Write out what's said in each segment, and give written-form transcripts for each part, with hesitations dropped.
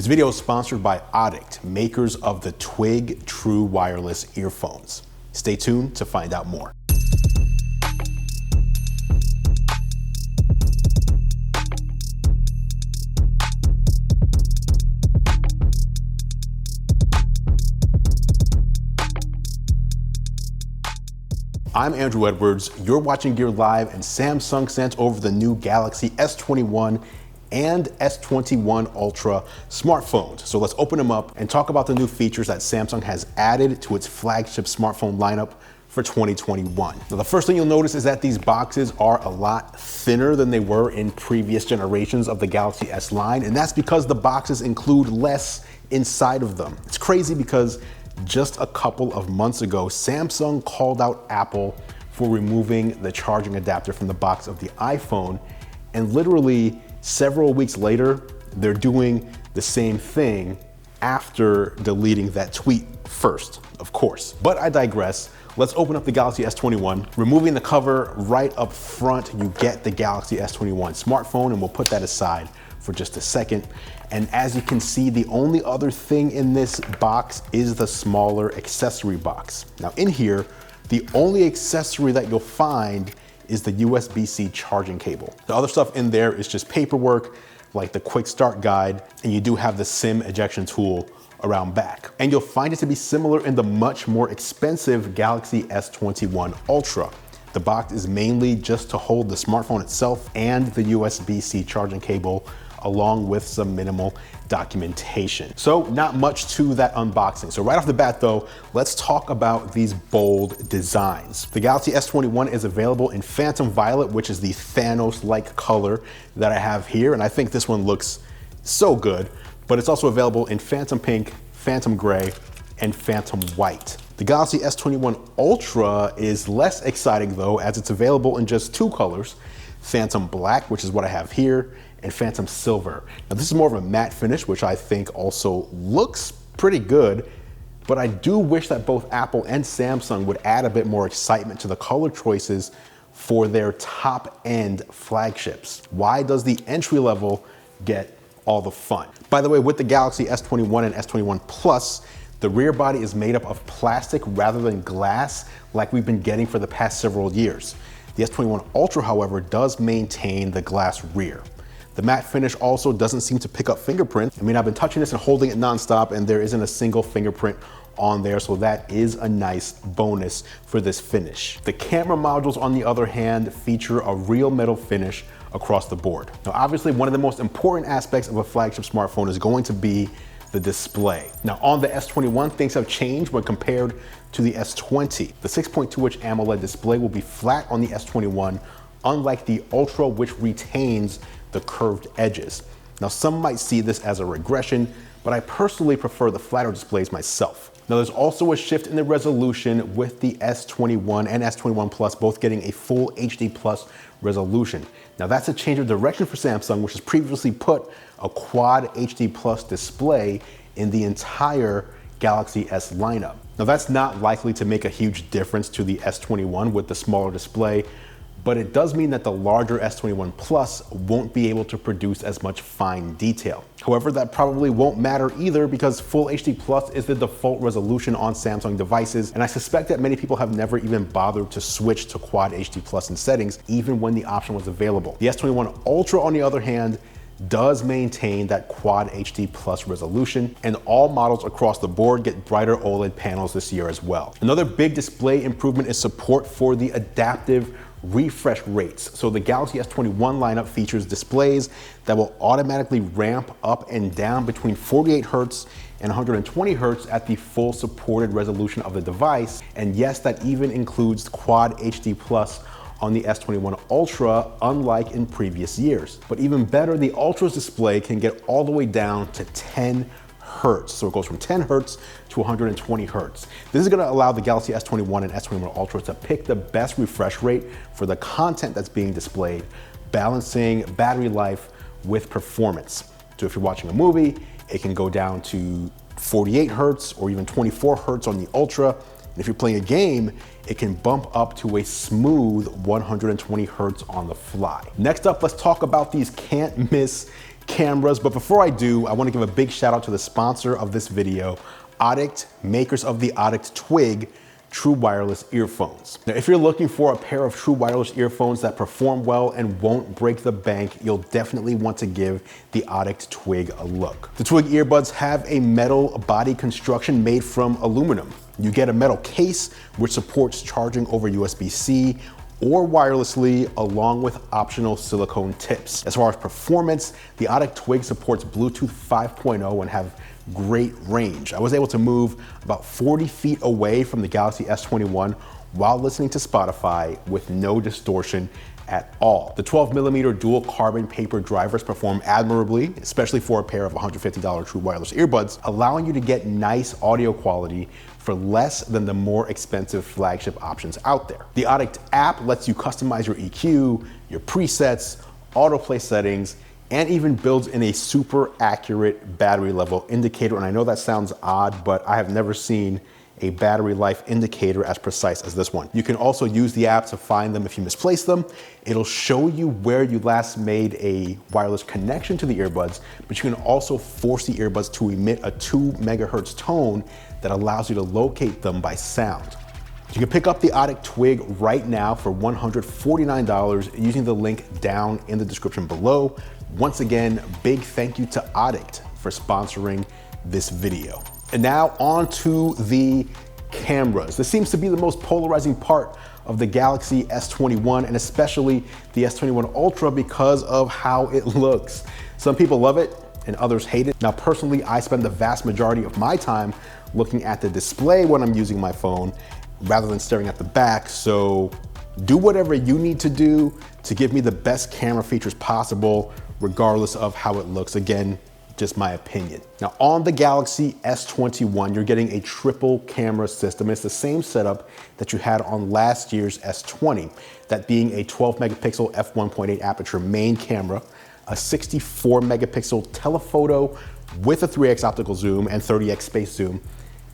This video is sponsored by Audict, makers of the Twig True wireless earphones. Stay tuned to find out more. I'm Andrew Edwards, you're watching Gear Live, and Samsung sent over the new Galaxy S21 and S21 Ultra smartphones. So let's open them up and talk about the new features that Samsung has added to its flagship smartphone lineup for 2021. Now, the first thing you'll notice is that these boxes are a lot thinner than they were in previous generations of the Galaxy S line, and that's because the boxes include less inside of them. It's crazy because just a couple of months ago, Samsung called out Apple for removing the charging adapter from the box of the iPhone, and literally several weeks later, they're doing the same thing after deleting that tweet first, of course. But I digress. Let's open up the Galaxy S21. Removing the cover right up front, you get the Galaxy S21 smartphone, and we'll put that aside for just a second. And as you can see, the only other thing in this box is the smaller accessory box. Now in here, the only accessory that you'll find is the USB-C charging cable. The other stuff in there is just paperwork, like the quick start guide, and you do have the SIM ejection tool around back. And you'll find it to be similar in the much more expensive Galaxy S21 Ultra. The box is mainly just to hold the smartphone itself and the USB-C charging cable, along with some minimal documentation. So not much to that unboxing. So right off the bat though, let's talk about these bold designs. The Galaxy S21 is available in Phantom Violet, which is the Thanos-like color that I have here. And I think this one looks so good, but it's also available in Phantom Pink, Phantom Gray, and Phantom White. The Galaxy S21 Ultra is less exciting though, as it's available in just two colors, Phantom Black, which is what I have here, and Phantom Silver. Now this is more of a matte finish, which I think also looks pretty good, but I do wish that both Apple and Samsung would add a bit more excitement to the color choices for their top-end flagships. Why does the entry level get all the fun? By the way, with the Galaxy S21 and S21 Plus, the rear body is made up of plastic rather than glass like we've been getting for the past several years. The S21 Ultra, however, does maintain the glass rear. The matte finish also doesn't seem to pick up fingerprints. I mean, I've been touching this and holding it nonstop, and there isn't a single fingerprint on there, so that is a nice bonus for this finish. The camera modules, on the other hand, feature a real metal finish across the board. Now, obviously, one of the most important aspects of a flagship smartphone is going to be the display. Now, on the S21, things have changed when compared to the S20. The 6.2-inch AMOLED display will be flat on the S21, unlike the Ultra, which retains the curved edges. Now, some might see this as a regression, but I personally prefer the flatter displays myself. Now, there's also a shift in the resolution with the S21 and S21 Plus both getting a full HD Plus resolution. Now, that's a change of direction for Samsung, which has previously put a quad HD Plus display in the entire Galaxy S lineup. Now, that's not likely to make a huge difference to the S21 with the smaller display, but it does mean that the larger S21 Plus won't be able to produce as much fine detail. However, that probably won't matter either, because Full HD Plus is the default resolution on Samsung devices, and I suspect that many people have never even bothered to switch to Quad HD Plus in settings, even when the option was available. The S21 Ultra, on the other hand, does maintain that Quad HD Plus resolution, and all models across the board get brighter OLED panels this year as well. Another big display improvement is support for the adaptive refresh rates. So the Galaxy S21 lineup features displays that will automatically ramp up and down between 48 Hz and 120 Hz at the full supported resolution of the device. And yes, that even includes Quad HD Plus on the S21 Ultra, unlike in previous years. But even better, the Ultra's display can get all the way down to 10 Hertz. So it goes from 10 Hertz to 120 Hertz. This is gonna allow the Galaxy S21 and S21 Ultra to pick the best refresh rate for the content that's being displayed, balancing battery life with performance. So if you're watching a movie, it can go down to 48 Hertz or even 24 Hertz on the Ultra. And if you're playing a game, it can bump up to a smooth 120 Hertz on the fly. Next up, let's talk about these can't miss cameras. But before I do, I want to give a big shout out to the sponsor of this video, Audict, makers of the Audict Twig true wireless earphones. Now, if you're looking for a pair of true wireless earphones that perform well and won't break the bank, you'll definitely want to give the Audict Twig a look. The Twig earbuds have a metal body construction made from aluminum. You get a metal case which supports charging over USB-C or wirelessly, along with optional silicone tips. As far as performance, the Audict Twig supports Bluetooth 5.0 and have great range. I was able to move about 40 feet away from the Galaxy S21 while listening to Spotify with no distortion at all. The 12mm dual carbon paper drivers perform admirably, especially for a pair of $150 true wireless earbuds, allowing you to get nice audio quality for less than the more expensive flagship options out there. The Audict app lets you customize your EQ, your presets, autoplay settings, and even builds in a super accurate battery level indicator. And I know that sounds odd, but I have never seen a battery life indicator as precise as this one. You can also use the app to find them if you misplace them. It'll show you where you last made a wireless connection to the earbuds, but you can also force the earbuds to emit a 2 megahertz tone that allows you to locate them by sound. You can pick up the Audict Twig right now for $149 using the link down in the description below. Once again, big thank you to Audict for sponsoring this video. And now on to the cameras. This seems to be the most polarizing part of the Galaxy S21 and especially the S21 Ultra because of how it looks. Some people love it and others hate it. Now personally, I spend the vast majority of my time looking at the display when I'm using my phone rather than staring at the back. So do whatever you need to do to give me the best camera features possible, regardless of how it looks. Again, just my opinion. Now on the Galaxy S21, you're getting a triple camera system. It's the same setup that you had on last year's S20, that being a 12 megapixel f1.8 aperture main camera, a 64 megapixel telephoto with a 3x optical zoom and 30x space zoom,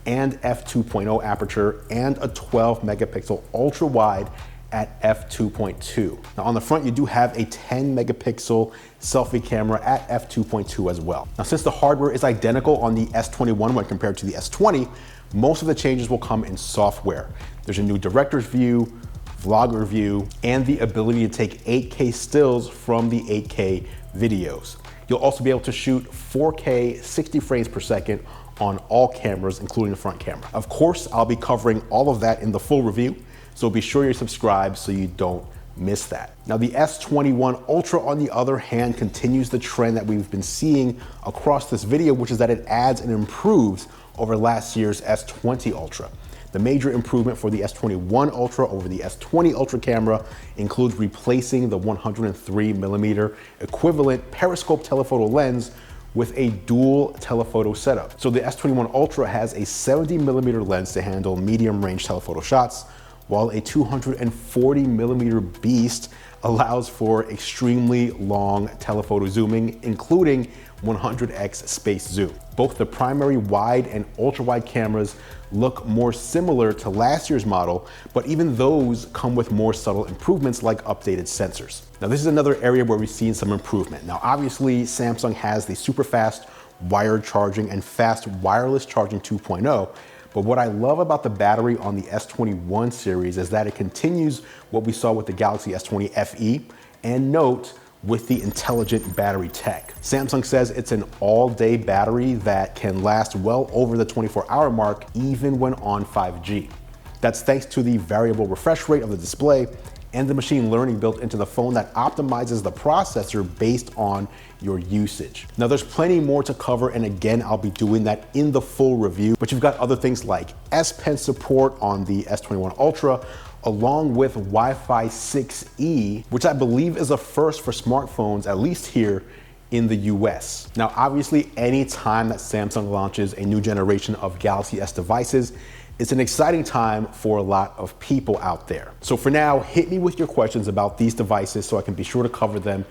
and f2.0 aperture, and a 12 megapixel ultra wide at f2.2. Now on the front, you do have a 10 megapixel selfie camera at f2.2 as well. Now since the hardware is identical on the S21 when compared to the S20, most of the changes will come in software. There's a new director's view, vlogger view, and the ability to take 8K stills from the 8K videos. You'll also be able to shoot 4K 60 frames per second on all cameras, including the front camera. Of course, I'll be covering all of that in the full review, so be sure you're subscribed so you don't miss that. Now the S21 Ultra, on the other hand, continues the trend that we've been seeing across this video, which is that it adds and improves over last year's S20 Ultra. The major improvement for the S21 Ultra over the S20 Ultra camera includes replacing the 103mm equivalent periscope telephoto lens with a dual telephoto setup. So the S21 Ultra has a 70mm lens to handle medium range telephoto shots, while a 240mm beast allows for extremely long telephoto zooming, including 100x space zoom. Both the primary wide and ultra wide cameras look more similar to last year's model, but even those come with more subtle improvements like updated sensors. Now this is another area where we've seen some improvement. Now obviously Samsung has the super fast wired charging and fast wireless charging 2.0, but what I love about the battery on the S21 series is that it continues what we saw with the Galaxy S20 FE and Note with the intelligent battery tech. Samsung says it's an all-day battery that can last well over the 24-hour mark even when on 5G. That's thanks to the variable refresh rate of the display and the machine learning built into the phone that optimizes the processor based on your usage. Now there's plenty more to cover, and again, I'll be doing that in the full review, but you've got other things like S Pen support on the S21 Ultra, along with Wi-Fi 6E, which I believe is a first for smartphones, at least here in the US. Now, obviously, any time that Samsung launches a new generation of Galaxy S devices, it's an exciting time for a lot of people out there. So for now, hit me with your questions about these devices so I can be sure to cover them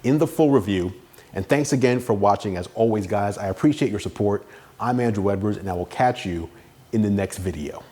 in the full review. And thanks again for watching. As always, guys, I appreciate your support. I'm Andrew Edwards, and I will catch you in the next video.